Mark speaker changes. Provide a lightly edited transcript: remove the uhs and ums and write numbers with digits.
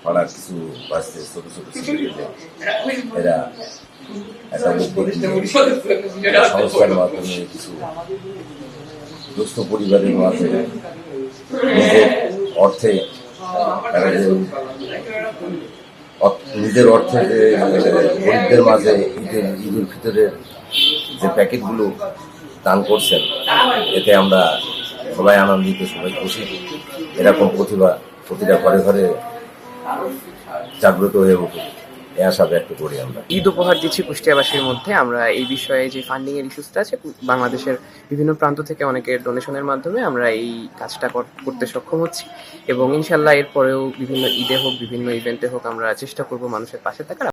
Speaker 1: পাড়ার কিছু বাচ্চা ছোট ছোট ছেলেদের এরা একটা সংস্থার মাধ্যমে কিছু দুস্থ পরিবারের মাঝে নিজের অর্থে যে গরিবদের মাঝে ঈদুল ফিতরের যে প্যাকেটগুলো দান করছেন, এতে আমরা সবাই আনন্দিত, সবাই খুশি। এরকম প্রতিভা প্রতিটা ঘরে ঘরে জাগ্রত হয়ে উঠুক, এই আশা ব্যক্ত করি আমরা।
Speaker 2: ঈদ উপহার দিচ্ছি কুষ্টিয়াবাসীর মধ্যে। আমরা এই বিষয়ে যে ফান্ডিং এর ইস্যুসটা আছে, বাংলাদেশের বিভিন্ন প্রান্ত থেকে অনেকের ডোনেশনের মাধ্যমে আমরা এই কাজটা করতে সক্ষম হচ্ছি এবং ইনশাল্লাহ এরপরেও বিভিন্ন ঈদে হোক, বিভিন্ন ইভেন্টে হোক, আমরা চেষ্টা করব মানুষের পাশে থাকার।